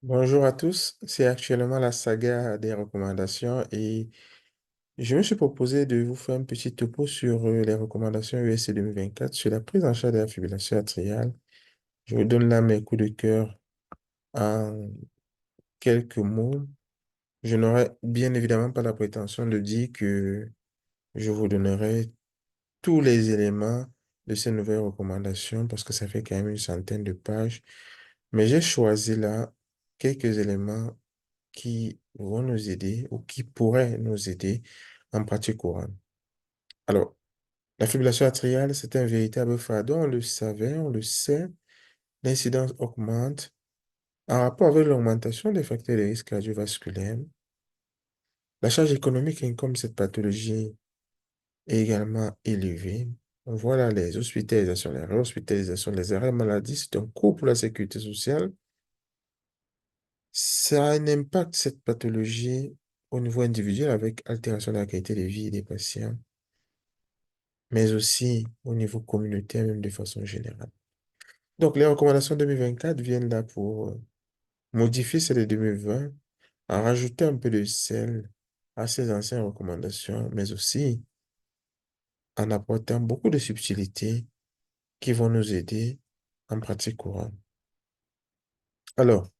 Bonjour à tous, c'est actuellement la saga des recommandations et je me suis proposé de vous faire un petit topo sur les recommandations USC 2024 sur la prise en charge de la fibrillation atriale. Je vous donne là mes coups de cœur en quelques mots. Je n'aurai bien évidemment pas la prétention de dire que je vous donnerai tous les éléments de ces nouvelles recommandations parce que ça fait quand même une centaine de pages, mais j'ai choisi là quelques éléments qui vont nous aider ou qui pourraient nous aider en pratique courante. Alors, la fibrillation atriale, c'est un véritable fardeau, on le savait, on le sait. L'incidence augmente en rapport avec l'augmentation des facteurs de risque cardiovasculaires. La charge économique qui incombe cette pathologie est également élevée. On voit là les hospitalisations, les réhospitalisations, les arrêts maladie, c'est un coût pour la sécurité sociale. Ça a un impact, cette pathologie, au niveau individuel avec altération de la qualité de vie des patients, mais aussi au niveau communautaire, même de façon générale. Donc, les recommandations 2024 viennent là pour modifier celles de 2020, en rajouter un peu de sel à ces anciennes recommandations, mais aussi en apportant beaucoup de subtilités qui vont nous aider en pratique courante. Alors,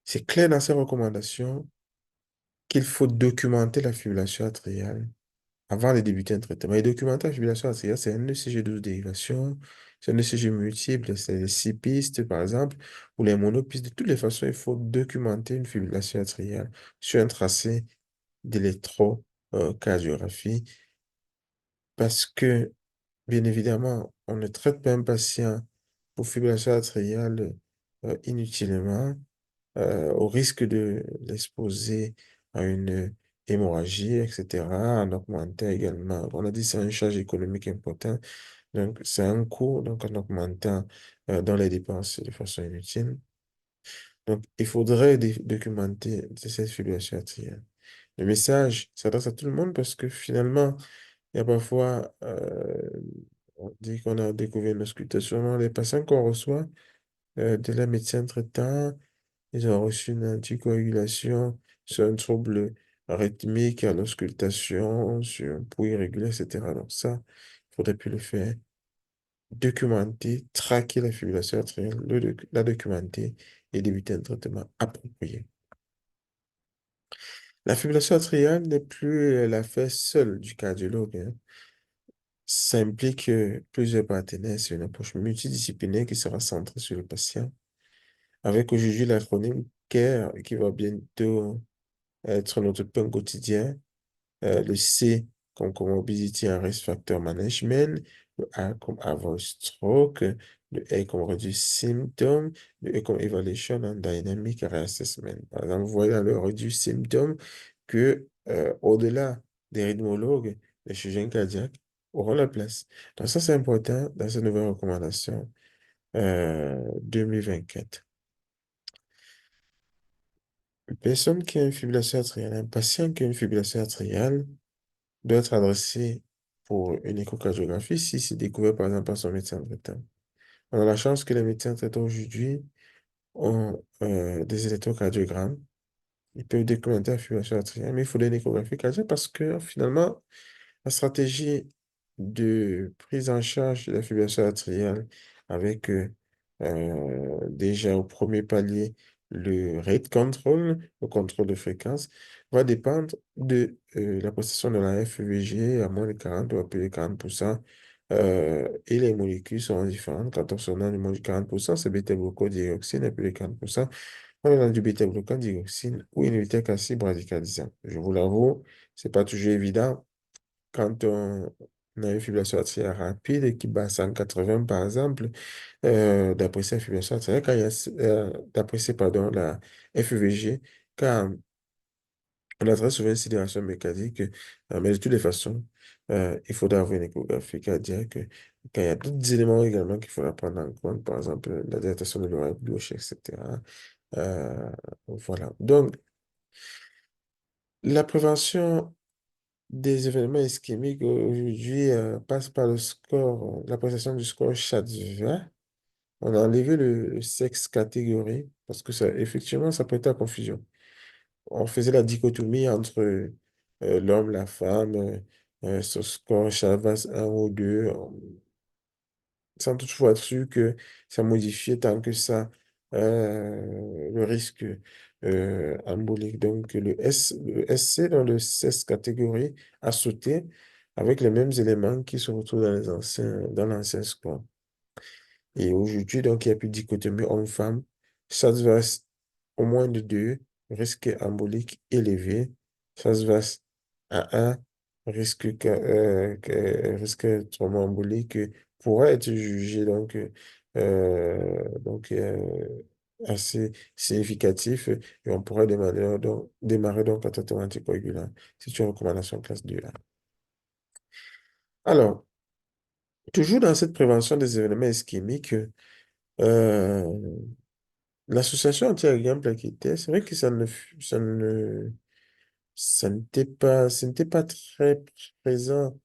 c'est clair dans ces recommandations qu'il faut documenter la fibrillation atriale avant de débuter un traitement. Et documenter la fibrillation atriale, c'est un ECG12 dérivation, c'est un ECG multiple, c'est les 6 pistes, par exemple, ou les monopistes. De toutes les façons, il faut documenter une fibrillation atriale sur un tracé d'électrocardiographie parce que, bien évidemment, on ne traite pas un patient pour fibrillation atriale inutilement au risque de l'exposer à une hémorragie, etc., en augmentant également. On a dit que c'est une charge économique importante, donc c'est un coût, donc en augmentant dans les dépenses de façon inutile. Donc, il faudrait documenter cette fibrillation atriale. Le message s'adresse à tout le monde parce que finalement, il y a parfois, on dit qu'on a découvert une auscultation, les patients qu'on reçoit de la médecin traitant, ils ont reçu une anticoagulation sur un trouble rythmique à l'auscultation, sur un pouls irrégulier, etc. Donc ça, il faudrait plus le faire. Documenter, traquer la fibrillation atriale, la documenter et débuter un traitement approprié. La fibrillation atriale n'est plus l'affaire seule du cardiologue, hein. Ça implique plusieurs partenaires. C'est une approche multidisciplinaire qui sera centrée sur le patient, avec aujourd'hui l'acronyme CARE qui va bientôt être notre pain quotidien. Le C comme Comorbidity and Risk Factor Management, le A comme Avoid Stroke, le E comme Reduce Symptoms, le E comme Evaluation and Dynamic Reassessment. Par exemple, vous voyez dans le Reduce Symptoms que au-delà des rythmologues, les chirurgiens cardiaques auront la place. Donc ça, c'est important dans cette nouvelle recommandation 2024. Une personne qui a une fibrillation atriale, un patient qui a une fibrillation atriale, doit être adressé pour une échocardiographie si c'est découvert par exemple par son médecin traitant. On a la chance que les médecins traitants aujourd'hui ont des électrocardiogrammes. Ils peuvent documenter la fibrillation atriale, mais il faut une échographie cardiaque parce que finalement, la stratégie de prise en charge de la fibrillation atriale avec déjà au premier palier le rate control, le contrôle de fréquence, va dépendre de la prestation de la FEVG à moins de 40 ou à plus de 40%. Et les molécules sont différentes. Quand on se donne moins de 40%, c'est bêta-glucodioxine, à plus de 40%. On est dans du bêta-glucodioxine ou inhibiteur calcium radicalisant. Je vous l'avoue, c'est pas toujours évident quand on a une fibrillation atriale rapide et qui bat 180 par exemple, d'apprécier la fibrillation atriale, quand il y a, d'apprécier, pardon, la FEVG, quand on a très souvent une sidération mécanique, mais de toutes les façons, il faudra avoir une échographie cardiaque, quand il y a d'autres éléments également qu'il faudra prendre en compte, par exemple la dilatation de l'oreille gauche, etc. Euh, voilà. Donc, la prévention des événements ischémiques aujourd'hui passe par le score, l'appréciation du score SHATS-20, On a enlevé le sexe catégorie parce que ça, effectivement, ça prêtait à confusion. On faisait la dichotomie entre l'homme, la femme, ce score Chavas un ou 2, sans toutefois être sûr que ça modifiait tant que ça le risque embolique. Donc le SC dans le sexe catégorie a sauté avec les mêmes éléments qui se retrouvent dans l'ancien score. Et aujourd'hui, donc, il n'y a plus de dichotomie homme-femme. Ça se passe au moins de 2, risque embolique élevé. Ça se passe à un, risque thromboembolique pourrait être jugé assez significatif et on pourrait démarrer donc un traitement anticoagulant. C'est une recommandation classe 2A. Alors, toujours dans cette prévention des événements ischémiques, euh, l'association anti-AGAM plaquettaire, c'est vrai que ça n'était pas très présent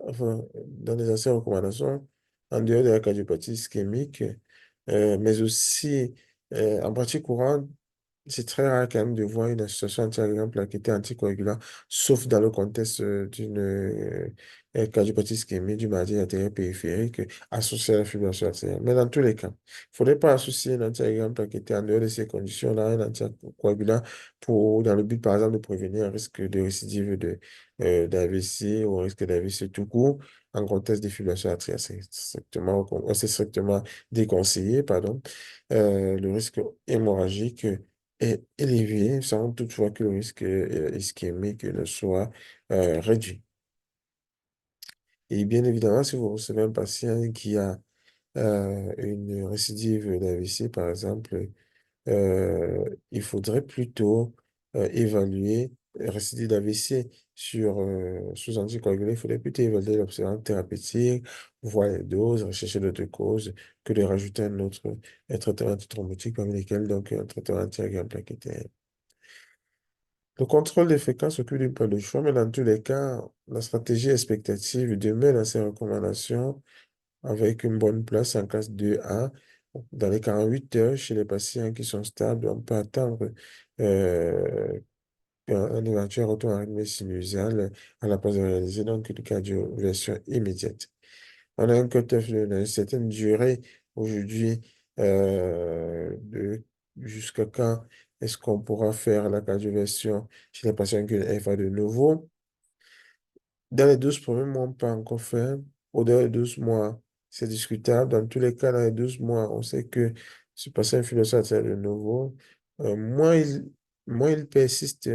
enfin, dans les anciennes recommandations, en dehors de la cardiopathie ischémique, mais aussi en pratique courante, c'est très rare quand même de voir une association anti-AGAM plaquettaire anticoagulant, sauf dans le contexte d'une cardiopathie ischémique du mardi artérielle périphérique associée à la fibrillation artérielle. Mais dans tous les cas, il ne faudrait pas associer un anti-AGAM plaquettaire en dehors de ces conditions-là, un anticoagulant dans le but, par exemple, de prévenir un risque de récidive d'AVC ou un risque d'AVC tout court en contexte de fibrillation artérielle. C'est strictement déconseillé, pardon. Le risque hémorragique est élevé, sans toutefois que le risque ischémique ne soit réduit. Et bien évidemment, si vous recevez un patient qui a une récidive d'AVC, par exemple, il faudrait plutôt évaluer récidive d'AVC sous anticoagulé. Il faudrait plutôt évaluer l'observance thérapeutique, voir les doses, rechercher d'autres causes, que de rajouter un traitement antithrombotique parmi lesquels donc un traitement anti-AGAM plaquettaire. Le contrôle des fréquences occupe une part de choix, mais dans tous les cas, la stratégie expectative demeure dans ces recommandations avec une bonne place en classe 2A. Dans les 48 heures, chez les patients qui sont stables, on peut attendre euh, un éventuel retour en rythme sinusal à la place de réaliser donc une cardioversion immédiate. On a un cutoff d'une certaine durée aujourd'hui jusqu'à quand est-ce qu'on pourra faire la cardioversion chez les patients qui ont une FA de nouveau. Dans les 12 premiers mois, on peut encore faire. Au-delà des 12 mois, c'est discutable. Dans tous les cas, dans les 12 mois, on sait que ce patient influença de nouveau. Moins il persiste,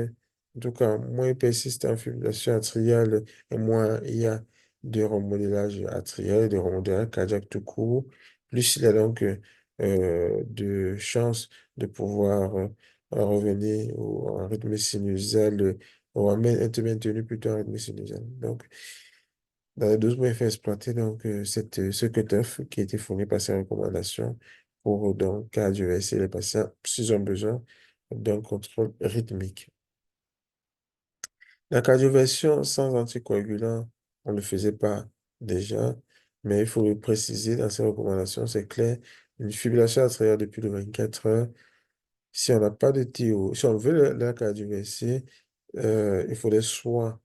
en tout cas, moins il persiste en fibrillation atriale et moins il y a de remodélage atrial, de remodélage cardiaque tout court, plus il y a donc de chances de pouvoir revenir au en rythme sinusal ou être maintenu plutôt en rythme sinusal. Donc, dans les 12 mois, il faut exploiter donc, ce cutoff qui a été fourni par ces recommandations pour donc cardioverser les patients s'ils ont besoin d'un contrôle rythmique. La cardioversion sans anticoagulant, on ne le faisait pas déjà, mais il faut le préciser dans ces recommandations, c'est clair, une fibrillation atriale depuis le 24 heures, si on n'a pas de TO, si on veut la cardioverser, il faudrait soit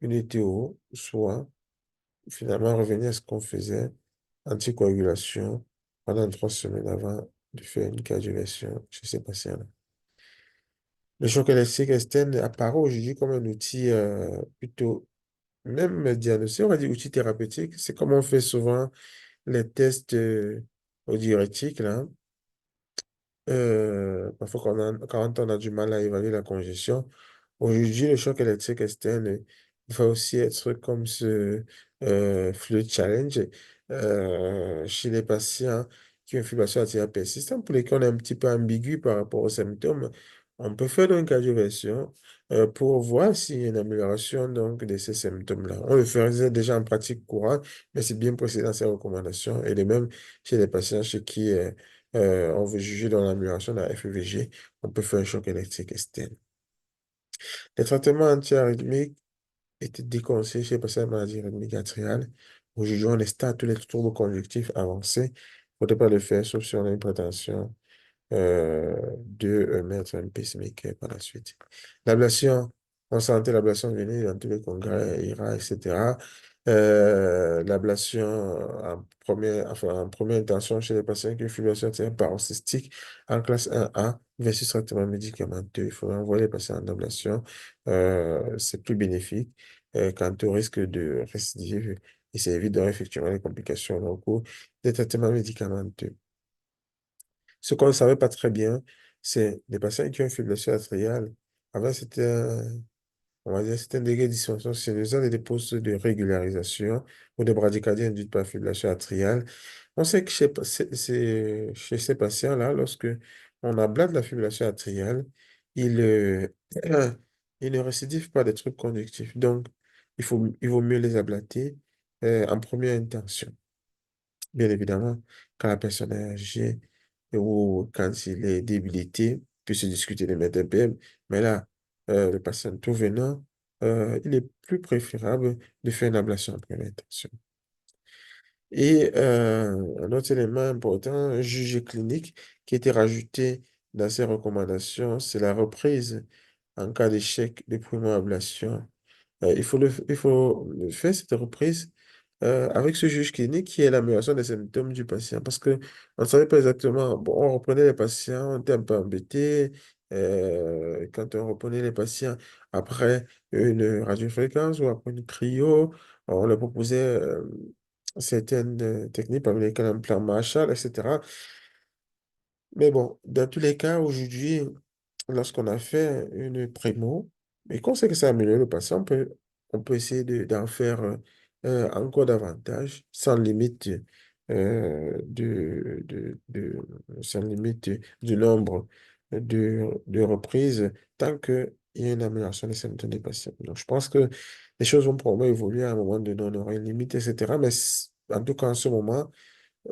une ETO, soit finalement revenir à ce qu'on faisait, anticoagulation, pendant 3 semaines avant de faire une cardioversion chez ces patients-là. Le choc électrique externe apparaît aujourd'hui comme un outil plutôt, même diagnostic, on va dire outil thérapeutique. C'est comme on fait souvent les tests au diurétique, là. Parfois, quand on a du mal à évaluer la congestion, aujourd'hui, le choc électrique externe il va aussi être comme ce fluid challenge chez les patients qui ont une fibrillation artérielle persistante, pour lesquels on est un petit peu ambigu par rapport aux symptômes. On peut faire donc une cardioversion pour voir s'il y a une amélioration donc, de ces symptômes-là. On le faisait déjà en pratique courante, mais c'est bien précisé dans ces recommandations. Et de même chez les patients chez qui on veut juger dans l'amélioration de la FEVG, on peut faire un choc électrique externe. Les traitements antiarythmiques étaient déconseillés chez les patients avec maladie rythmique atriale. Aujourd'hui, on est stable tous les troubles conjonctifs avancés. Il faudrait pas le faire, sauf si on a une prétention de mettre un pacemaker par la suite. L'ablation, on sentait l'ablation venir dans tous les congrès, IRA, etc. L'ablation en première intention chez les patients qui ont une fibrillation atriale paroxystique en classe 1A versus traitement médicamenteux. Il faut envoyer les patients en ablation. C'est plus bénéfique quant au risque de récidive et ça évite donc effectivement les complications au cours des traitements médicamenteux. Ce qu'on ne savait pas très bien, c'est les patients qui ont une fibrillation atriale. Avant, on va dire, c'était un degré de dysfonction sinusale et des postes de régularisation ou de bradycardie induite par fibrillation atriale. On sait que chez ces patients-là, lorsque on ablate la fibrillation atriale, il, euh, il ne récidive pas des trucs conductifs. Donc, il vaut mieux les ablater en première intention. Bien évidemment, quand la personne est âgée ou quand il est débilité, peut se discuter de mettre un PM. Mais là, le patient tout venant, il est plus préférable de faire une ablation en première intention. Et un autre élément important, un juge clinique qui était rajouté dans ces recommandations, c'est la reprise en cas d'échec de primo-ablation. Il faut le faire, cette reprise, avec ce juge clinique qui est l'amélioration des symptômes du patient. Parce que on ne savait pas exactement. Bon, on reprenait les patients, on était un peu embêtés. Quand on reprenait les patients après une radiofréquence ou après une cryo, on leur proposait certaines techniques parmi lesquelles un plan Marshall, etc. Mais bon, dans tous les cas, aujourd'hui, lorsqu'on a fait une prémo et qu'on sait que ça améliore le patient, on peut essayer d'en faire encore davantage, sans limite du nombre de reprises, tant qu'il y a une amélioration des symptômes des patients. Donc, je pense que les choses vont probablement évoluer à un moment donné, on aura une limite, etc. Mais en tout cas, en ce moment,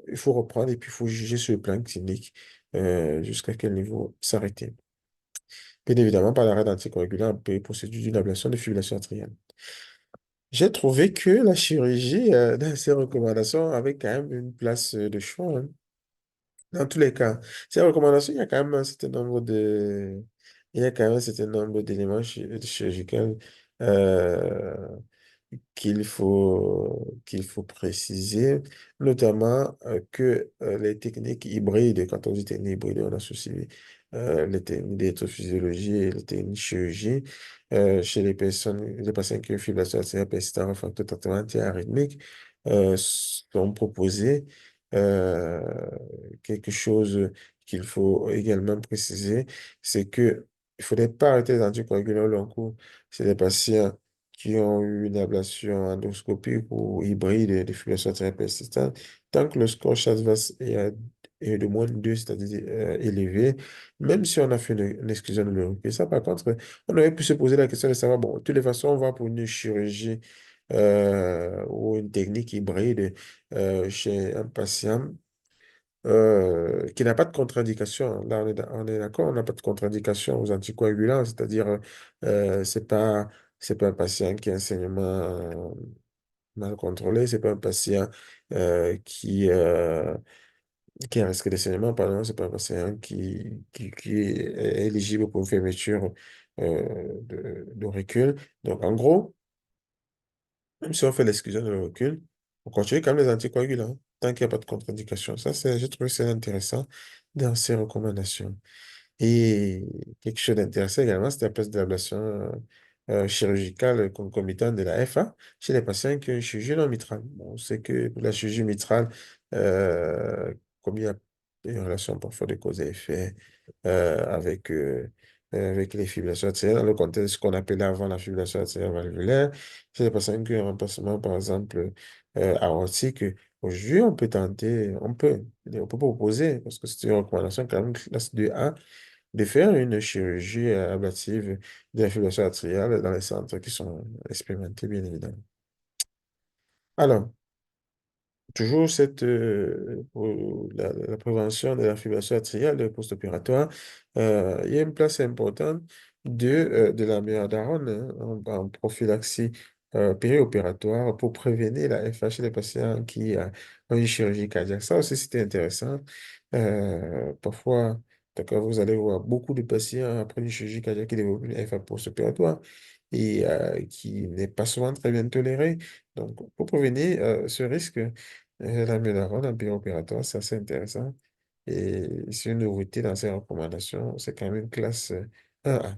il faut reprendre et puis il faut juger sur le plan clinique jusqu'à quel niveau s'arrêter. Bien évidemment, par l'arrêt d'anticoagulant, on peut procéder d'une ablation de fibrillation atriale. J'ai trouvé que la chirurgie, dans ces recommandations, avait quand même une place de choix, hein. Dans tous les cas, ces recommandations, il y a quand même un certain nombre il y a quand même un certain nombre d'éléments chirurgicaux euh, qu'il faut préciser, notamment que les techniques hybrides, quand on dit technique hybride, on associe les techniques d'électrophysiologie et les techniques de chirurgie chez les patients qui ont fibrillation atriale persistante en facteur de traitement antiarythmique sont proposées. Euh, Quelque chose qu'il faut également préciser, c'est que il ne faudrait pas arrêter les anticoagulants au long cours. C'est des patients qui ont eu une ablation endoscopique ou hybride de fibrillation atriale persistante. Tant que le score CHADS-VAS est de moins de 2, c'est-à-dire élevé, même si on a fait une exclusion de l'urine. Ça, par contre, on aurait pu se poser la question de savoir, bon, de toutes les façons, on va pour une chirurgie ou une technique hybride chez un patient qui n'a pas de contre-indication. Là, on est d'accord, on n'a pas de contre-indication aux anticoagulants, c'est-à-dire, c'est pas un patient qui a un saignement mal contrôlé, c'est pas un patient qui a un risque de saignement, pardon, c'est pas un patient qui est éligible pour une fermeture d'auricule. Donc, en gros, même si on fait l'exclusion de l'auricule, on continue quand même les anticoagulants, tant qu'il n'y a pas de contre-indication. J'ai trouvé ça intéressant dans ces recommandations. Et quelque chose d'intéressant également, c'était la place de l'ablation chirurgicale concomitante de la FA chez les patients qui ont une chirurgie non mitrale. Bon, on sait que pour la chirurgie mitrale, euh, comme il y a une relation parfois de cause à effet avec les fibrillations atriales, dans le contexte de ce qu'on appelait avant la fibrillation atriale valvulaire, chez les patients qui ont un remplacement, par exemple, aortique, aujourd'hui, on peut proposer, parce que c'est une recommandation quand même classe 2A, de faire une chirurgie ablative de la fibrillation atriale dans les centres qui sont expérimentés, bien évidemment. Alors, toujours pour la prévention de la fibrillation atriale post-opératoire, il y a une place importante de la myeldarone hein, en prophylaxie périopératoire pour prévenir la FH chez les patients qui ont une chirurgie cardiaque. Ça aussi, c'était intéressant. Parfois, d'accord, vous allez voir beaucoup de patients après une chirurgie cardiaque qui développent une FH post-opératoire et qui n'est pas souvent très bien tolérée. Donc, pour prévenir ce risque, l'amiodarone en périopératoire, c'est assez intéressant. Et c'est une nouveauté dans ces recommandations. C'est quand même une classe 1A.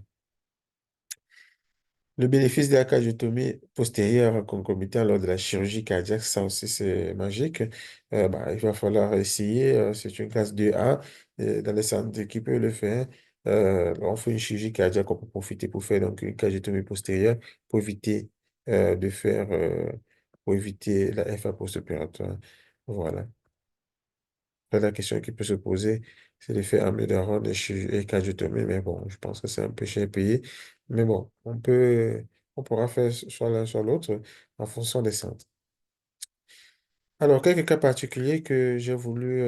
Le bénéfice de la cardiotomie postérieure concomitante lors de la chirurgie cardiaque, ça aussi c'est magique. Il va falloir essayer. C'est une classe 2A dans les centres qui peuvent le faire. On fait une chirurgie cardiaque, on peut profiter pour faire donc une cardiotomie postérieure pour éviter de faire, pour éviter la FA post-opératoire. Voilà. Là, la question qui peut se poser, c'est de faire amiodarone et cardiotomie, mais bon, je pense que c'est un peu cher payé. Mais bon, on pourra faire soit l'un, soit l'autre en fonction des centres. Alors, quelques cas particuliers que j'ai voulu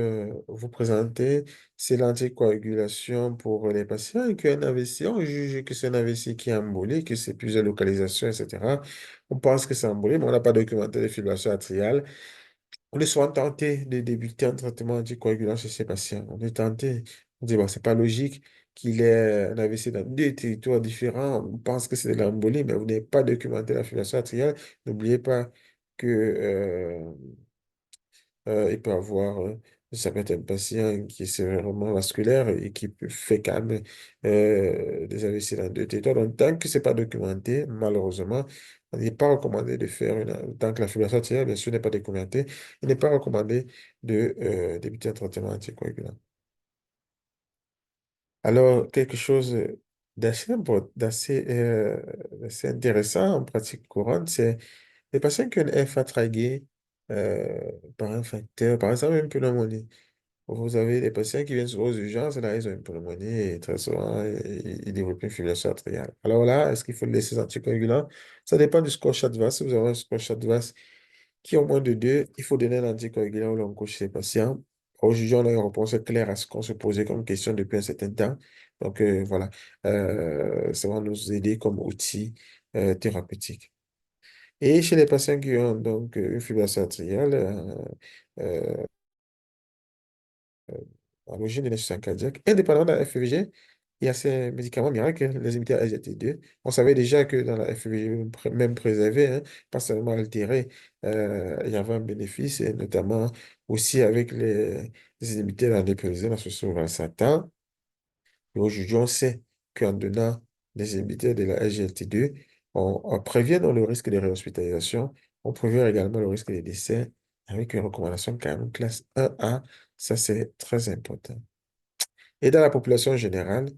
vous présenter, c'est l'anticoagulation pour les patients qui ont un AVC. On juge que c'est un AVC qui est embolé, que c'est plusieurs localisations, etc. On pense que c'est embolé, mais on n'a pas documenté les fibrillations atriales. On est souvent tenté de débuter un traitement anticoagulant chez ces patients. On est tenté. On dit, bon, c'est pas logique qu'il ait un AVC dans deux territoires différents. On pense que c'est de l'embolie, mais vous n'avez pas documenté la fibrillation atriale. N'oubliez pas que, il peut avoir, ça peut être un patient qui est sévèrement vasculaire et qui fait quand même des AVC dans deux territoires. Donc, tant que c'est pas documenté, malheureusement, il n'est pas recommandé de faire tant que la fibrillation artérielle, bien sûr, n'est pas documentée, il n'est pas recommandé de débuter un traitement anticoagulant. Alors, quelque chose d'assez intéressant en pratique courante, c'est les patients qui ont une FA traguée par un facteur, par exemple une pneumonie. Vous avez des patients qui viennent aux urgences, là, ils ont une pneumonie et très souvent, ils développent une fibrillation atriale. Alors là, est-ce qu'il faut laisser les anticoagulants? Ça dépend du score CHA2VAS. Si vous avez un score CHA2VAS qui est au moins de 2, il faut donner un anticoagulant ou l'onco chez ces patients. Aujourd'hui, on a une réponse claire à ce qu'on se posait comme question depuis un certain temps. Donc, voilà, ça va nous aider comme outil thérapeutique. Et chez les patients qui ont donc une fibrillation atriale, à l'origine de l'insuffisance cardiaque. Indépendamment de la FEVG, il y a ces médicaments miracles, les inhibiteurs SGLT2. On savait déjà que dans la FEVG, même préservée, hein, pas seulement altérée, il y avait un bénéfice, et notamment aussi avec les inhibiteurs de la dépolarisation associés au valsartan. Et aujourd'hui, on sait qu'en donnant des inhibiteurs de la SGLT2, on prévient donc le risque de réhospitalisation, on prévient également le risque de décès avec une recommandation quand même classe 1A. Ça, c'est très important. Et dans la population générale,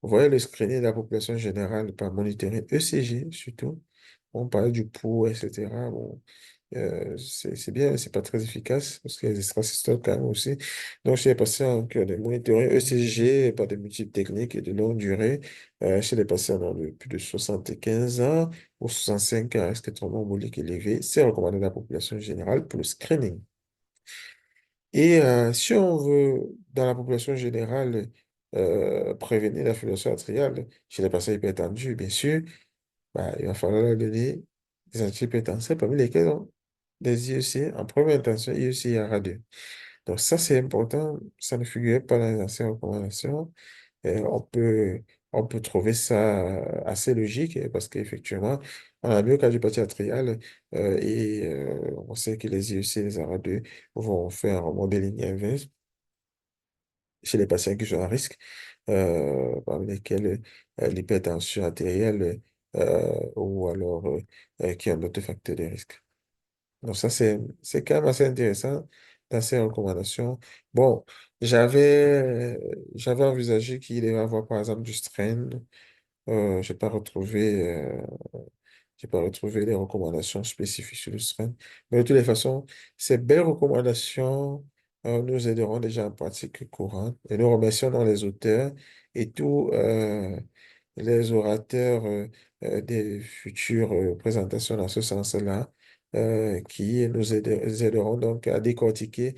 vous voyez le screening de la population générale par monitoring ECG surtout. On parle du pouls, etc. Bon, c'est bien, mais c'est pas très efficace parce qu'il y a des extrasystoles quand même aussi. Donc, chez les patients qui ont des monitorings ECG par de multiples techniques et de longue durée, chez les patients de plus de 75 ans ou 65 ans, avec des thrombemboliques élevés, c'est recommandé dans la population générale pour le screening. Et si on veut, dans la population générale, prévenir la fibrillation atriale chez les patients hypertendus, bien sûr, il va falloir leur donner des antihypertenseurs, parmi lesquels ont des IEC en première intention, IEC et ARA2. Donc ça, c'est important, ça ne figurait pas dans les anciennes recommandations. Et on peut trouver ça assez logique parce qu'effectivement, on a myocardiopathie atriale on sait que les IEC et les ARA2 vont faire un remodeling inverse chez les patients qui sont à risque, parmi lesquels l'hypertension artérielle ou alors qui ont d'autres facteurs de risque. Donc ça, c'est quand même assez intéressant dans ces recommandations. Bon, j'avais envisagé qu'il devait y avoir par exemple du strain. J'ai pas retrouvé j'ai pas retrouvé les recommandations spécifiques sur le strain. Mais de toutes les façons, ces belles recommandations nous aideront déjà en pratique courante. Et nous remercions dans les auteurs et tous les orateurs des futures présentations dans ce sens-là, qui aideront donc à décortiquer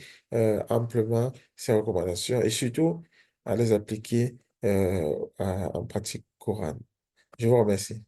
amplement ces recommandations et surtout à les appliquer en pratique courante. Je vous remercie.